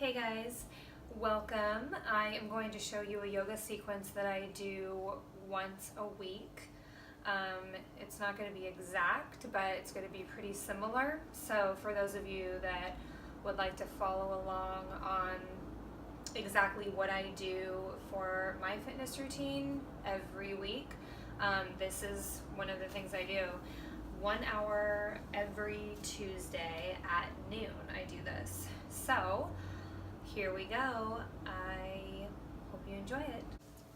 Hey guys, welcome. I am going to show you a yoga sequence that I do once a week. It's not going to be exact, but it's going to be pretty similar. So for those of you that would like to follow along on exactly what I do for my fitness routine every week, this is one of the things I do. 1 hour every Tuesday at noon I do this. So here we go. I hope you enjoy it.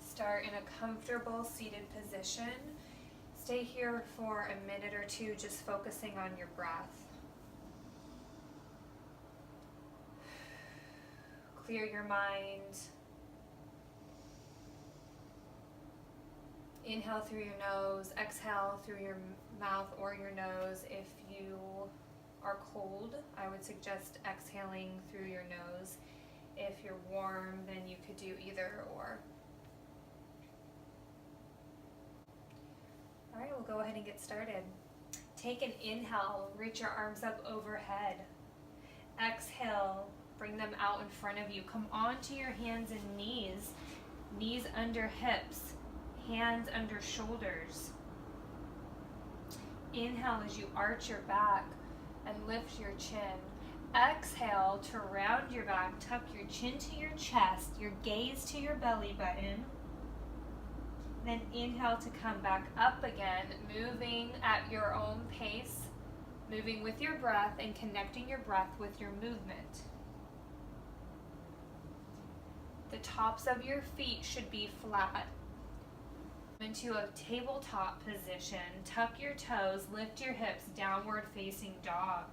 Start in a comfortable seated position. Stay here for a minute or two, just focusing on your breath. Clear your mind. Inhale through your nose, exhale through your mouth or your nose. If you are cold, I would suggest exhaling through your nose. If you're warm, then you could do either or. All right, we'll go ahead and get started. Take an inhale, reach your arms up overhead. Exhale, bring them out in front of you. Come onto your hands and knees, knees under hips, hands under shoulders. Inhale as you arch your back and lift your chin. Exhale to round your back, tuck your chin to your chest, your gaze to your belly button. Then inhale to come back up again, moving at your own pace, moving with your breath and connecting your breath with your movement. The tops of your feet should be flat. Into a tabletop position, tuck your toes, lift your hips, downward facing dog.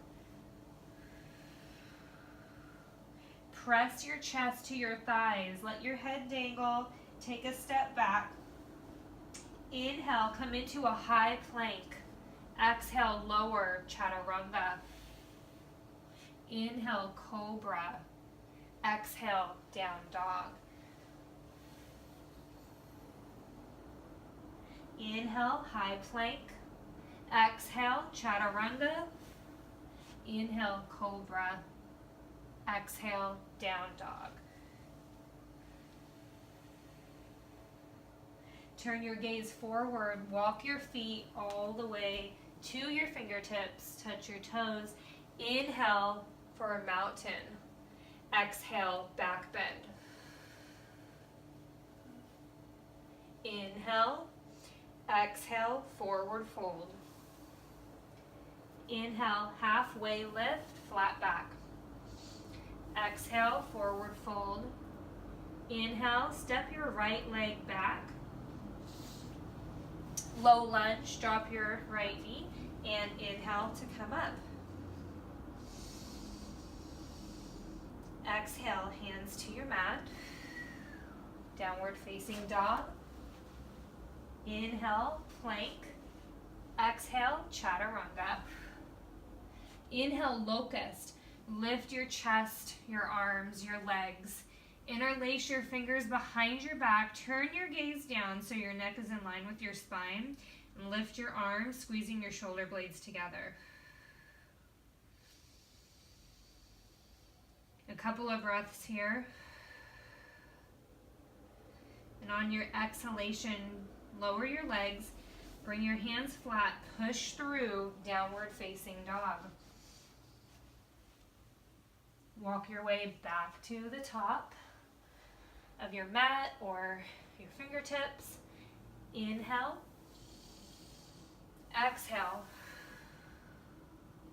Press your chest to your thighs, let your head dangle, take a step back. Inhale, come into a high plank. Exhale, lower, chaturanga. Inhale, cobra. Exhale, down dog. Inhale, high plank. Exhale, chaturanga. Inhale, cobra. Exhale, down dog. Turn your gaze forward, walk your feet all the way to your fingertips, touch your toes. Inhale for a mountain. Exhale, back bend. Inhale, exhale, forward fold. Inhale, halfway lift, flat back. Exhale, forward fold. Inhale, step your right leg back. Low lunge, drop your right knee, and inhale to come up. Exhale, hands to your mat. Downward facing dog. Inhale, plank. Exhale, chaturanga. Inhale, locust. Lift your chest, your arms, your legs. Interlace your fingers behind your back. Turn your gaze down so your neck is in line with your spine. And lift your arms, squeezing your shoulder blades together. A couple of breaths here. And on your exhalation, lower your legs. Bring your hands flat. Push through downward facing dog. Walk your way back to the top of your mat or your fingertips. Inhale. Exhale.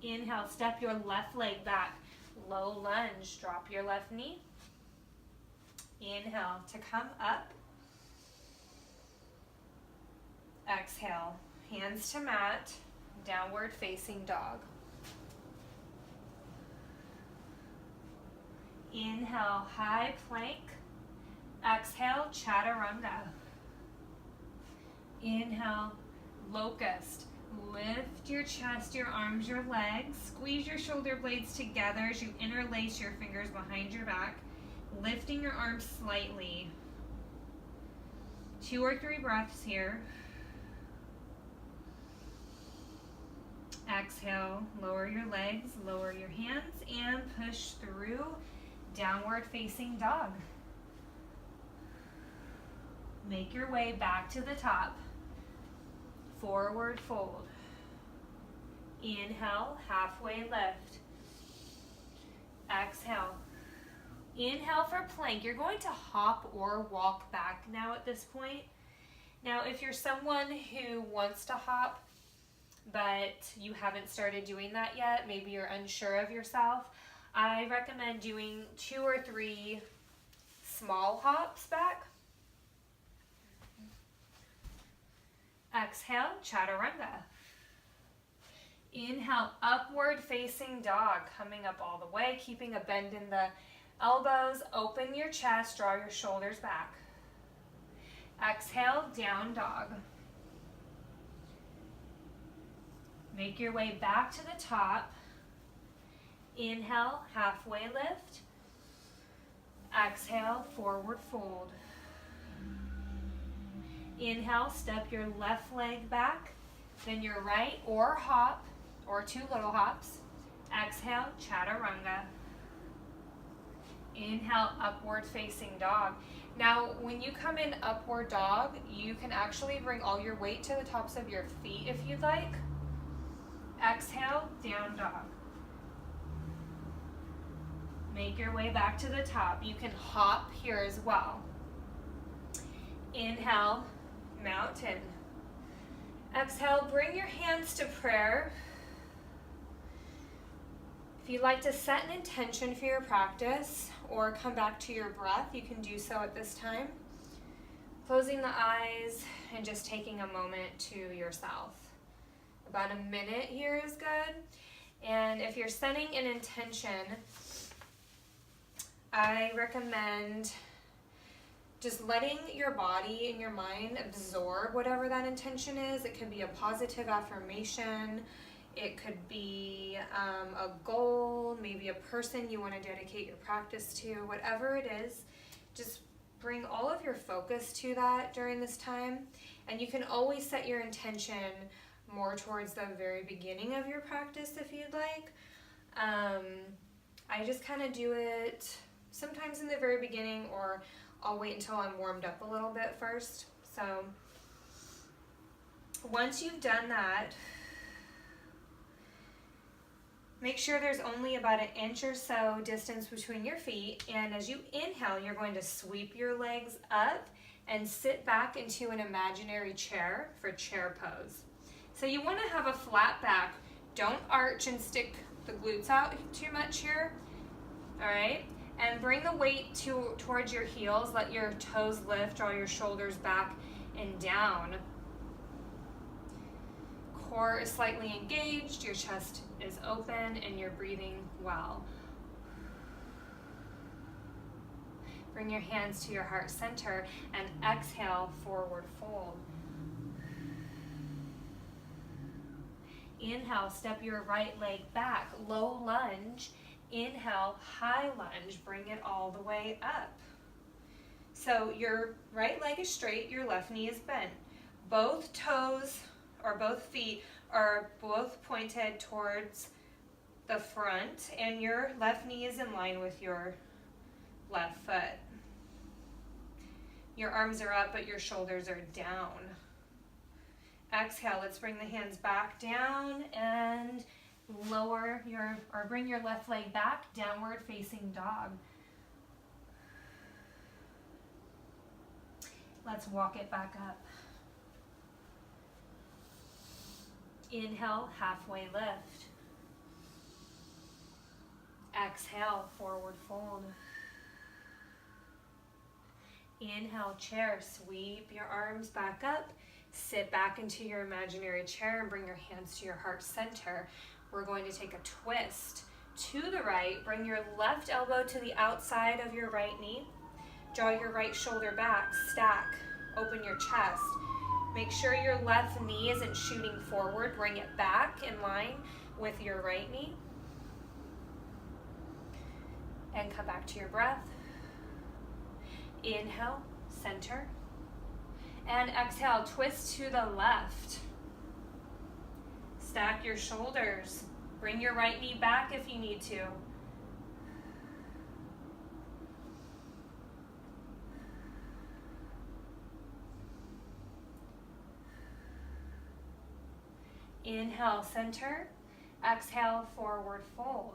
Inhale, step your left leg back. Low lunge, drop your left knee. Inhale to come up. Exhale, hands to mat, downward facing dog. Inhale, high plank. Exhale, chaturanga. Inhale, locust. Lift your chest, your arms, your legs. Squeeze your shoulder blades together as you interlace your fingers behind your back, lifting your arms slightly. 2 or 3 breaths here. Exhale, lower your legs, lower your hands, and push through downward facing dog. Make your way back to the top. Forward fold. Inhale, halfway lift. Exhale. Inhale for plank. You're going to hop or walk back now at this point. Now, if you're someone who wants to hop, but you haven't started doing that yet, maybe you're unsure of yourself, I recommend doing 2 or 3 small hops back. Exhale, chaturanga. Inhale, upward facing dog, coming up all the way, keeping a bend in the elbows. Open your chest, draw your shoulders back. Exhale, down dog. Make your way back to the top. Inhale, halfway lift. Exhale, forward fold. Inhale, step your left leg back, then your right, or hop, or 2 little hops. Exhale, chaturanga. Inhale, upward facing dog. Now, when you come in upward dog, you can actually bring all your weight to the tops of your feet if you'd like. Exhale, down dog. Make your way back to the top. You can hop here as well. Inhale, mountain. Exhale, bring your hands to prayer. If you'd like to set an intention for your practice or come back to your breath, you can do so at this time. Closing the eyes and just taking a moment to yourself. About a minute here is good. And if you're setting an intention, I recommend just letting your body and your mind absorb whatever that intention is. It could be a positive affirmation. It could be a goal, maybe a person you want to dedicate your practice to. Whatever it is, just bring all of your focus to that during this time. And you can always set your intention more towards the very beginning of your practice if you'd like. I just kind of do it sometimes in the very beginning, or I'll wait until I'm warmed up a little bit first. So once you've done that, make sure there's only about 1 inch or so distance between your feet. And as you inhale, you're going to sweep your legs up and sit back into an imaginary chair for chair pose. So you want to have a flat back. Don't arch and stick the glutes out too much here. All right? And bring the weight towards your heels. Let your toes lift. Draw your shoulders back and down. Core is slightly engaged. Your chest is open and you're breathing well. Bring your hands to your heart center and exhale, forward fold. Inhale, step your right leg back, low lunge. Inhale, high lunge, bring it all the way up. So your right leg is straight, your left knee is bent. Both toes or both feet are both pointed towards the front, and your left knee is in line with your left foot. Your arms are up, but your shoulders are down. Exhale, let's bring the hands back down and bring your left leg back, downward facing dog. Let's walk it back up. Inhale, halfway lift. Exhale, forward fold. Inhale, chair, sweep your arms back up. Sit back into your imaginary chair and bring your hands to your heart center. We're going to take a twist to the right. Bring your left elbow to the outside of your right knee. Draw your right shoulder back. Stack. Open your chest. Make sure your left knee isn't shooting forward. Bring it back in line with your right knee. And come back to your breath. Inhale, center. And exhale, twist to the left. Stack your shoulders. Bring your right knee back if you need to. Inhale, center. Exhale, forward fold.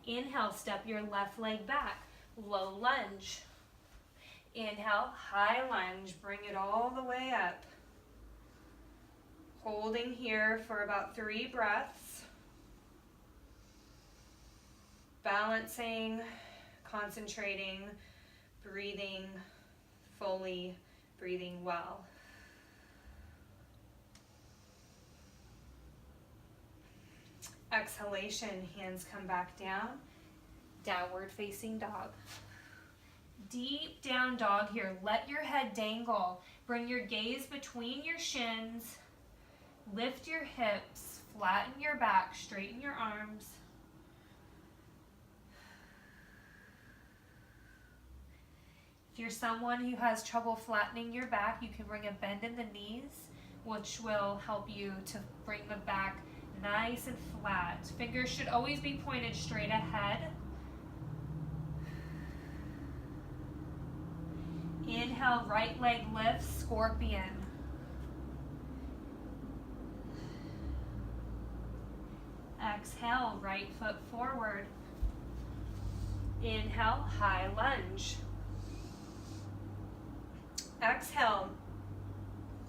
Inhale, step your left leg back. Low lunge. Inhale, high lunge. Bring it all the way up. Holding here for about 3 breaths. Balancing, concentrating, breathing fully, breathing well. Exhalation, hands come back down. Downward facing dog. Deep down dog here. Let your head dangle. Bring your gaze between your shins. Lift your hips. Flatten your back. Straighten your arms. If you're someone who has trouble flattening your back, you can bring a bend in the knees, which will help you to bring the back nice and flat. Fingers should always be pointed straight ahead. Inhale, right leg lifts, scorpion. Exhale, right foot forward. Inhale, high lunge. Exhale,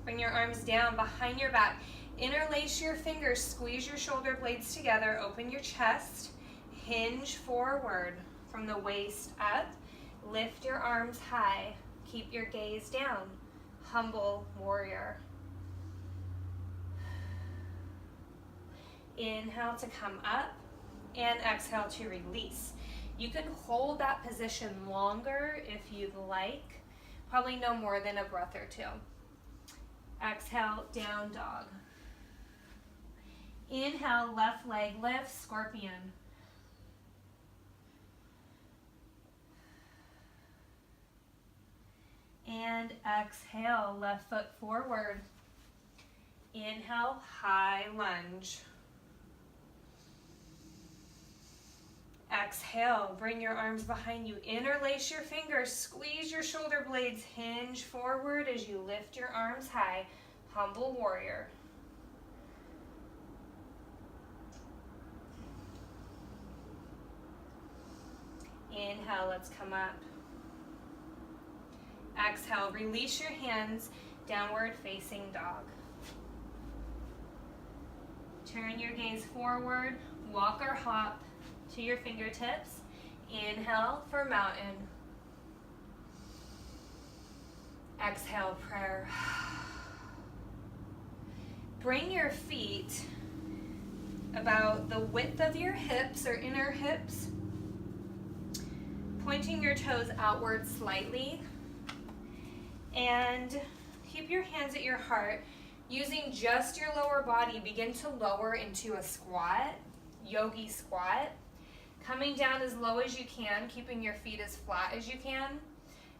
bring your arms down behind your back. Interlace your fingers, squeeze your shoulder blades together, open your chest, hinge forward from the waist up, lift your arms high, keep your gaze down, humble warrior. Inhale to come up and exhale to release. You can hold that position longer if you'd like, probably no more than a breath or 2. Exhale, down dog. Inhale, left leg lifts, scorpion. And exhale, left foot forward. Inhale, high lunge. Exhale, bring your arms behind you. Interlace your fingers, squeeze your shoulder blades, hinge forward as you lift your arms high. Humble warrior. Inhale, let's come up. Exhale, release your hands, downward facing dog. Turn your gaze forward, walk or hop to your fingertips. Inhale for mountain. Exhale, prayer. Bring your feet about the width of your hips or inner hips, pointing your toes outward slightly, and keep your hands at your heart. Using just your lower body, begin to lower into a squat, yogi squat. Coming down as low as you can, keeping your feet as flat as you can.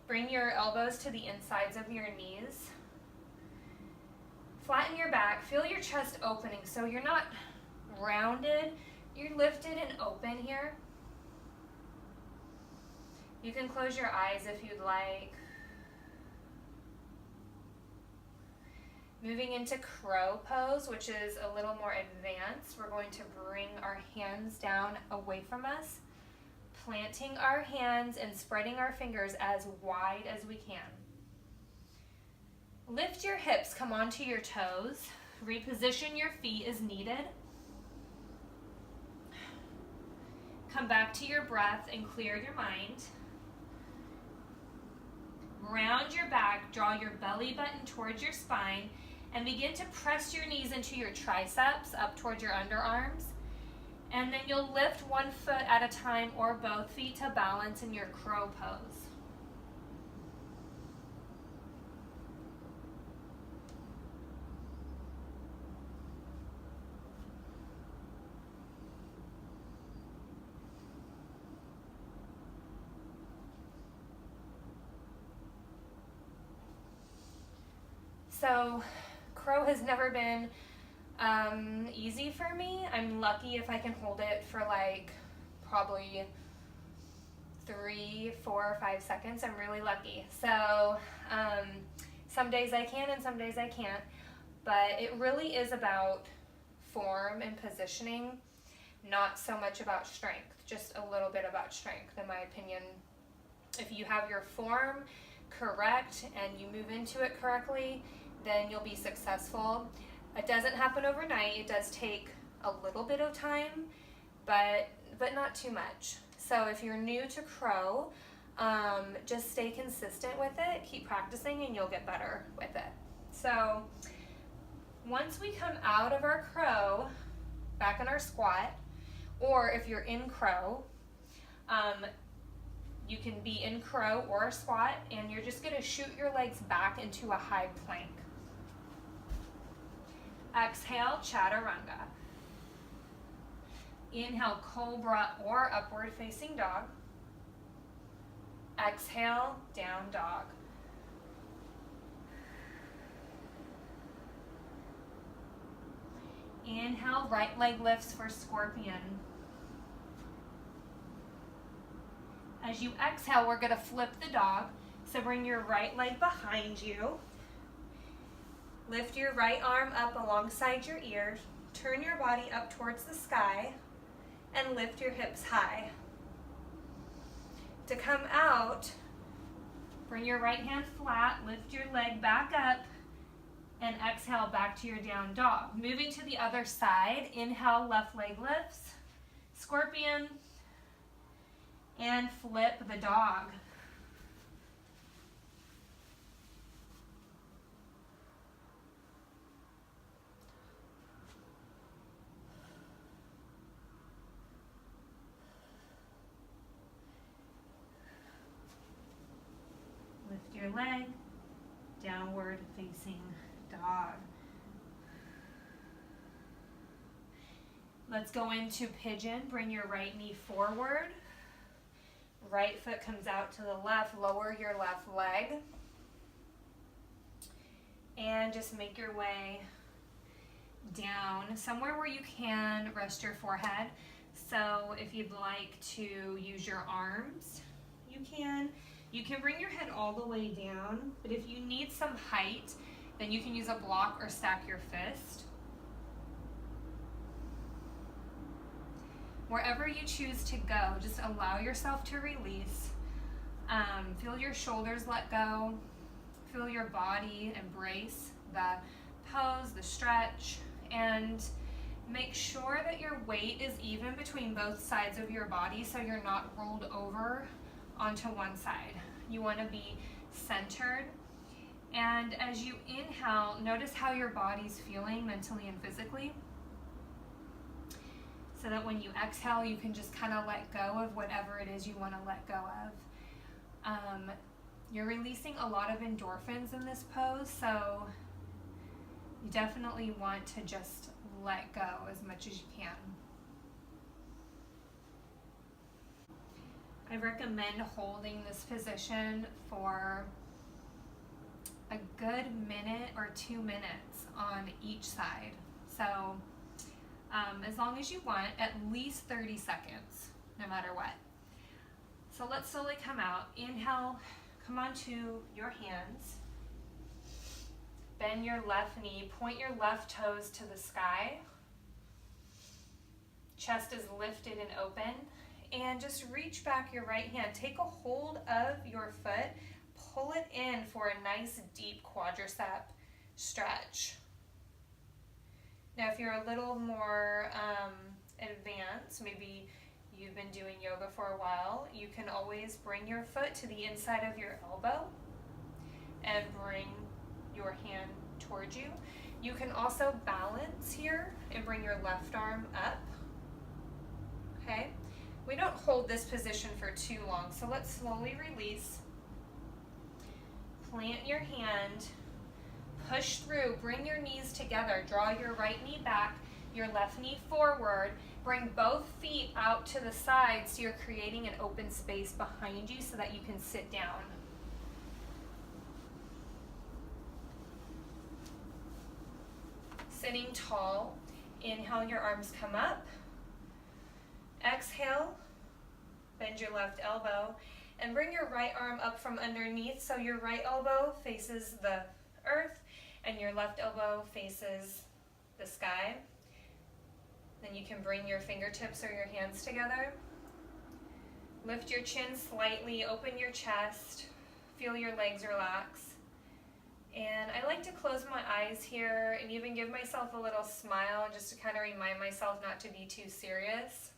Bring your elbows to the insides of your knees. Flatten your back, feel your chest opening, so you're not rounded, you're lifted and open here. You can close your eyes if you'd like. Moving into crow pose, which is a little more advanced. We're going to bring our hands down away from us, planting our hands and spreading our fingers as wide as we can. Lift your hips, come onto your toes. Reposition your feet as needed. Come back to your breath and clear your mind. Round your back, draw your belly button towards your spine, and begin to press your knees into your triceps up towards your underarms. And then you'll lift one foot at a time or both feet to balance in your crow pose. So, crow has never been easy for me. I'm lucky if I can hold it for like probably 3, 4, or 5 seconds. I'm really lucky. So Some days I can and some days I can't, but it really is about form and positioning, not so much about strength, just a little bit about strength in my opinion. If you have your form correct and you move into it correctly, then you'll be successful. It doesn't happen overnight. It does take a little bit of time, but not too much. So if you're new to crow, just stay consistent with it, keep practicing, and you'll get better with it. So once we come out of our crow, back in our squat, or if you're in crow, you can be in crow or a squat, and you're just going to shoot your legs back into a high plank. Exhale, chaturanga. Inhale, cobra or upward facing dog. Exhale, down dog. Inhale, right leg lifts for scorpion. As you exhale, we're going to flip the dog. So bring your right leg behind you. Lift your right arm up alongside your ears. Turn your body up towards the sky and lift your hips high. To come out, bring your right hand flat, lift your leg back up, and exhale back to your down dog. Moving to the other side, inhale, left leg lifts, scorpion, and flip the dog. Lift your leg, downward facing dog. Let's go into pigeon. Bring your right knee forward. Right foot comes out to the left. Lower your left leg. And just make your way down somewhere where you can rest your forehead. So if you'd like to use your arms, you can. You can bring your head all the way down, but if you need some height, then you can use a block or stack your fist. Wherever you choose to go, just allow yourself to release. Feel your shoulders let go. Feel your body embrace the pose, the stretch, and make sure that your weight is even between both sides of your body so you're not rolled over onto one side. You want to be centered. And as you inhale, notice how your body's feeling mentally and physically, so that when you exhale, you can just kind of let go of whatever it is you want to let go of. You're releasing a lot of endorphins in this pose, so you definitely want to just let go as much as you can. I recommend holding this position for a good minute or 2 minutes on each side. So as long as you want, at least 30 seconds, no matter what. So let's slowly come out. Inhale, come onto your hands. Bend your left knee, point your left toes to the sky. Chest is lifted and open. And just reach back your right hand. Take a hold of your foot. Pull it in for a nice deep quadricep stretch. Now if you're a little more advanced, maybe you've been doing yoga for a while, you can always bring your foot to the inside of your elbow and bring your hand towards you. You can also balance here and bring your left arm up. Okay? We don't hold this position for too long, so let's slowly release. Plant your hand, push through, bring your knees together, draw your right knee back, your left knee forward, bring both feet out to the side so you're creating an open space behind you so that you can sit down. Sitting tall, inhale, your arms come up. Exhale, bend your left elbow, and bring your right arm up from underneath so your right elbow faces the earth, and your left elbow faces the sky. Then you can bring your fingertips or your hands together. Lift your chin slightly, open your chest, feel your legs relax. And I like to close my eyes here and even give myself a little smile just to kind of remind myself not to be too serious.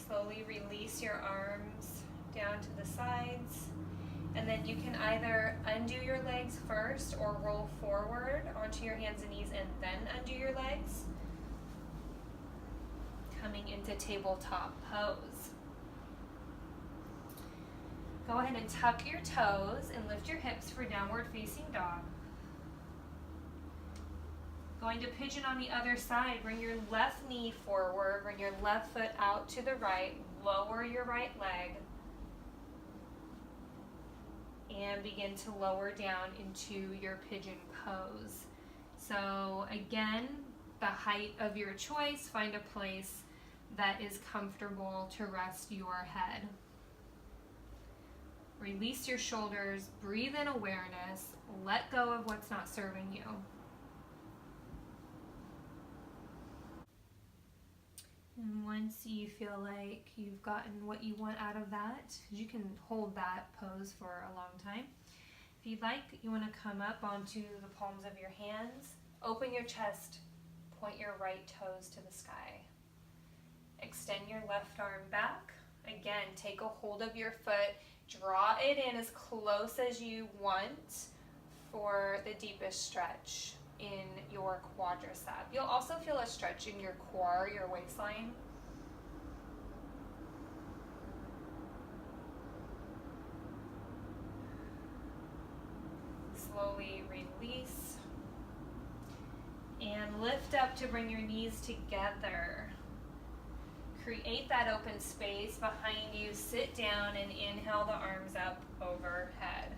Slowly release your arms down to the sides, and then you can either undo your legs first or roll forward onto your hands and knees and then undo your legs, coming into tabletop pose. Go ahead and tuck your toes and lift your hips for downward facing dog. Going to pigeon on the other side, bring your left knee forward, bring your left foot out to the right, lower your right leg, and begin to lower down into your pigeon pose. So again, the height of your choice, find a place that is comfortable to rest your head. Release your shoulders, breathe in awareness, let go of what's not serving you. And once you feel like you've gotten what you want out of that, you can hold that pose for a long time. If you'd like, you want to come up onto the palms of your hands, open your chest, point your right toes to the sky. Extend your left arm back. Again, take a hold of your foot, draw it in as close as you want for the deepest stretch in your quadricep. You'll also feel a stretch in your core, your waistline. Slowly release and lift up to bring your knees together. Create that open space behind you. Sit down and inhale the arms up overhead.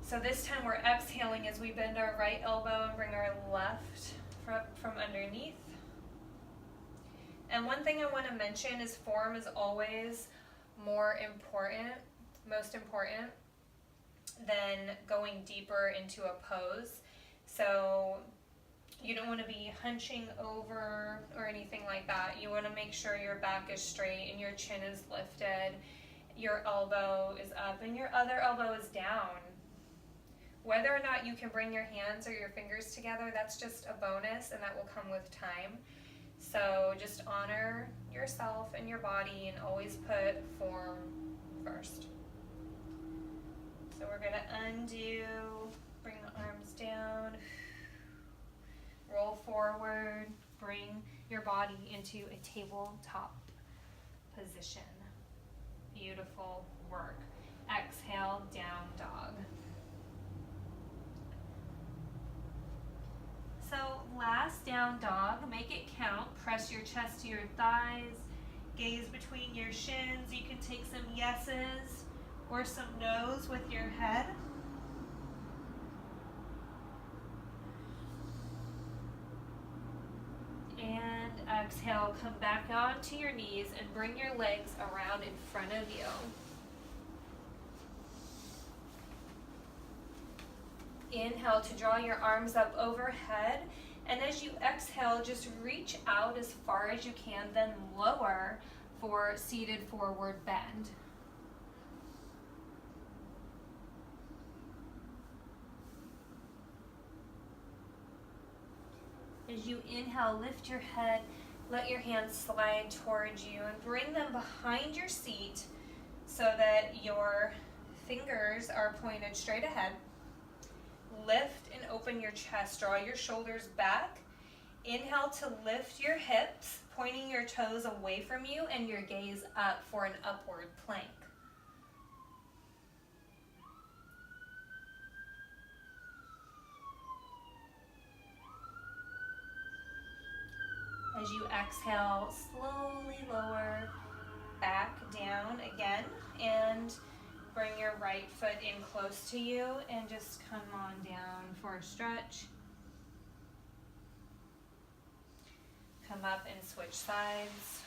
So this time we're exhaling as we bend our right elbow and bring our left from underneath. And one thing I want to mention is form is always most important than going deeper into a pose. So you don't want to be hunching over or anything like that. You want to make sure your back is straight and your chin is lifted, your elbow is up and your other elbow is down. Whether or not you can bring your hands or your fingers together, that's just a bonus, and that will come with time. So just honor yourself and your body and always put form first. So we're going to undo, bring the arms down, roll forward, bring your body into a tabletop position. Beautiful work. Exhale, down dog. So last down dog, make it count. Press your chest to your thighs, gaze between your shins. You can take some yeses or some no's with your head. And exhale, come back onto your knees and bring your legs around in front of you. Inhale to draw your arms up overhead, and as you exhale, just reach out as far as you can, then lower for seated forward bend. As you inhale, lift your head, let your hands slide towards you and bring them behind your seat so that your fingers are pointed straight ahead. Lift and open your chest. Draw your shoulders back. Inhale to lift your hips, pointing your toes away from you and your gaze up for an upward plank. you exhale, slowly lower back down again, and bring your right foot in close to you and just come on down for a stretch. Come up and switch sides.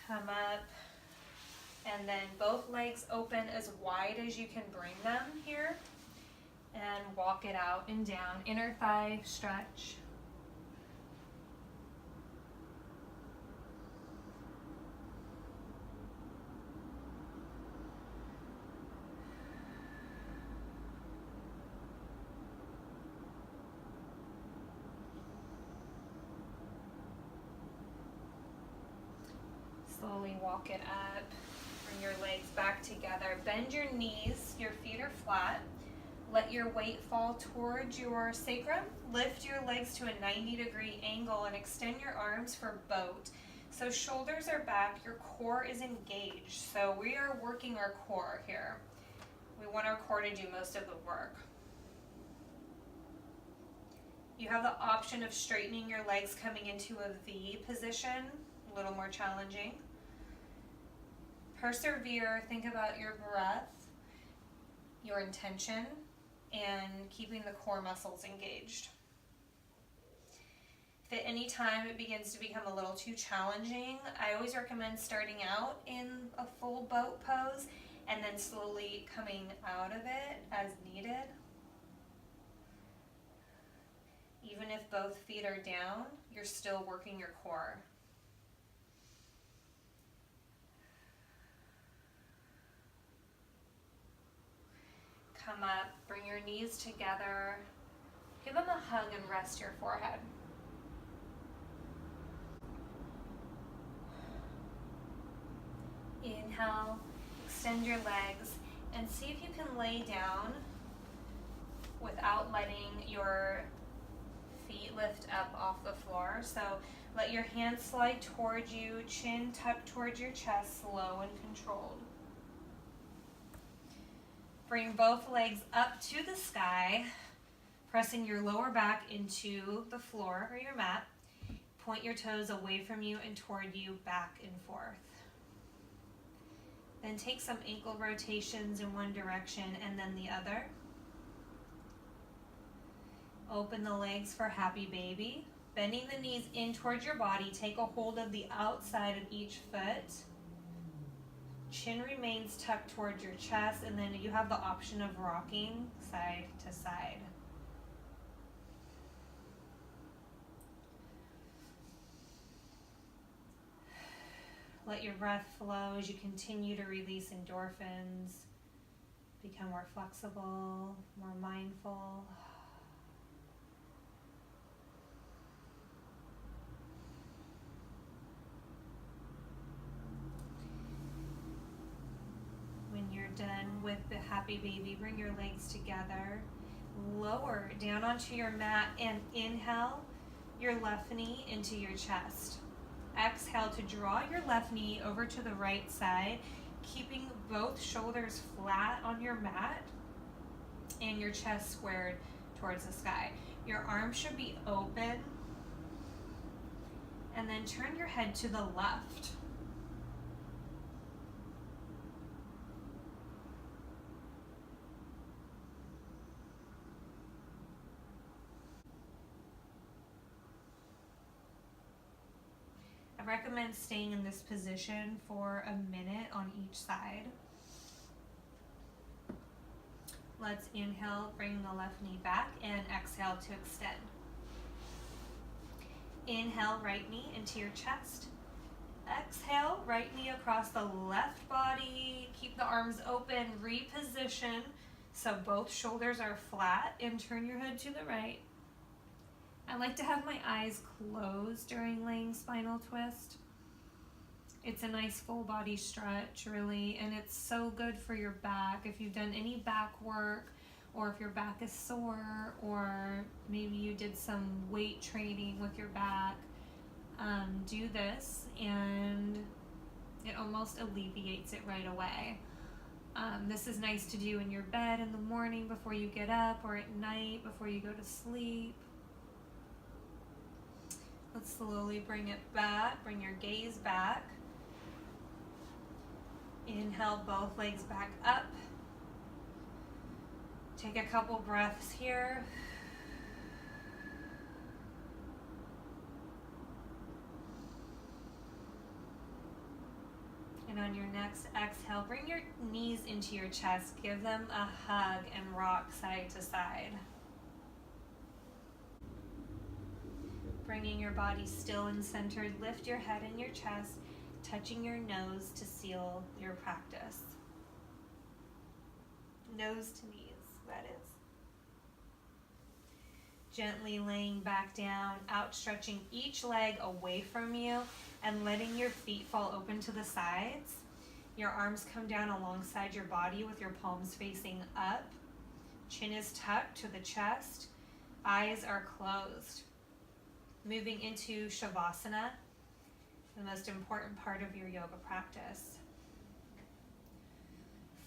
Come up, and then both legs open as wide as you can bring them here, and walk it out and down. Inner thigh stretch. Slowly walk it up. Bring your legs back together. Bend your knees. Your feet are flat. Let your weight fall towards your sacrum. Lift your legs to a 90-degree angle and extend your arms for boat. So shoulders are back. Your core is engaged. So we are working our core here. We want our core to do most of the work. You have the option of straightening your legs coming into a V position, a little more challenging. Persevere, think about your breath, your intention, and keeping the core muscles engaged. If at any time it begins to become a little too challenging, I always recommend starting out in a full boat pose and then slowly coming out of it as needed. Even if both feet are down, you're still working your core. Come up, bring your knees together, give them a hug and rest your forehead. Inhale, extend your legs, and see if you can lay down without letting your feet lift up off the floor. So let your hands slide towards you, chin tucked towards your chest, slow and controlled. Bring both legs up to the sky, pressing your lower back into the floor or your mat. Point your toes away from you and toward you, back and forth. Then take some ankle rotations in one direction and then the other. Open the legs for happy baby. Bending the knees in towards your body, take a hold of the outside of each foot. Chin remains tucked towards your chest, and then you have the option of rocking side to side. Let your breath flow as you continue to release endorphins. Become more flexible, more mindful. When you're done with the happy baby, bring your legs together. Lower down onto your mat and inhale your left knee into your chest. Exhale to draw your left knee over to the right side, keeping both shoulders flat on your mat and your chest squared towards the sky. Your arms should be open, and then turn your head to the left. I recommend staying in this position for a minute on each side. Let's inhale, bring the left knee back, and exhale to extend. Inhale, right knee into your chest. Exhale, right knee across the left body. Keep the arms open, reposition so both shoulders are flat, and turn your head to the right. I like to have my eyes closed during laying spinal twist. It's a nice full body stretch, really, and it's so good for your back. If you've done any back work, or if your back is sore, or maybe you did some weight training with your back, do this and it almost alleviates it right away. This is nice to do in your bed in the morning before you get up, or at night before you go to sleep. Let's slowly bring it back, bring your gaze back. Inhale both legs back up. Take a couple breaths here. And on your next exhale, bring your knees into your chest. Give them a hug and rock side to side. Bringing your body still and centered, lift your head and your chest, touching your nose to seal your practice. Nose to knees, that is. Gently laying back down, outstretching each leg away from you and letting your feet fall open to the sides. Your arms come down alongside your body with your palms facing up. Chin is tucked to the chest. Eyes are closed. Moving into Shavasana, the most important part of your yoga practice.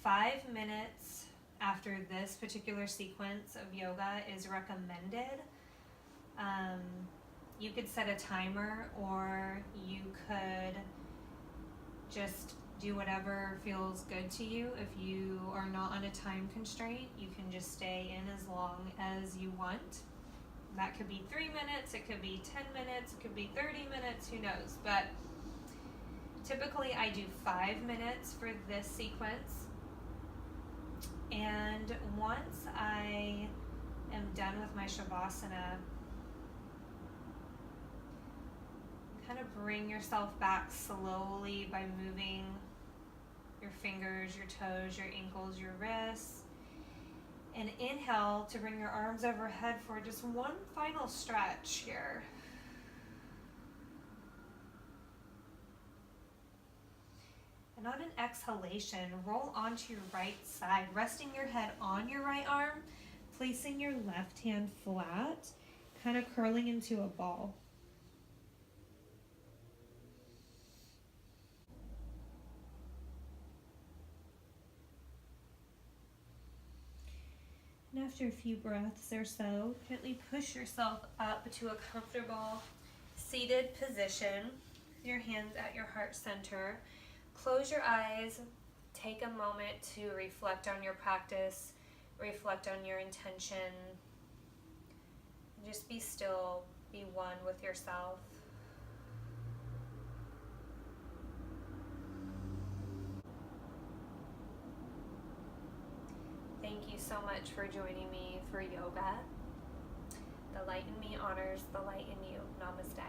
5 minutes after this particular sequence of yoga is recommended. You could set a timer, or you could just do whatever feels good to you. If you are not on a time constraint, you can just stay in as long as you want. That could be 3 minutes, it could be 10 minutes, it could be 30 minutes, who knows. But typically I do 5 minutes for this sequence. And once I am done with my Shavasana, kind of bring yourself back slowly by moving your fingers, your toes, your ankles, your wrists. And inhale to bring your arms overhead for just one final stretch here. And on an exhalation, roll onto your right side, resting your head on your right arm, placing your left hand flat, kind of curling into a ball. And after a few breaths or so, gently push yourself up to a comfortable seated position. Your hands at your heart center. Close your eyes. Take a moment to reflect on your practice, reflect on your intention. Just be still, be one with yourself. Thank you so much for joining me for yoga. The light in me honors the light in you. Namaste.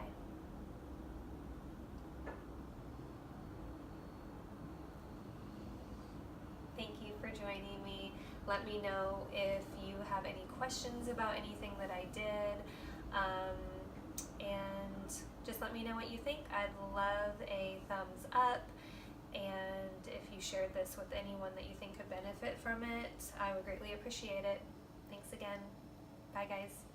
Thank you for joining me. Let me know if you have any questions about anything that I did. And just let me know what you think. I'd love a thumbs up. And if you shared this with anyone that you think could benefit from it, I would greatly appreciate it. Thanks again. Bye, guys.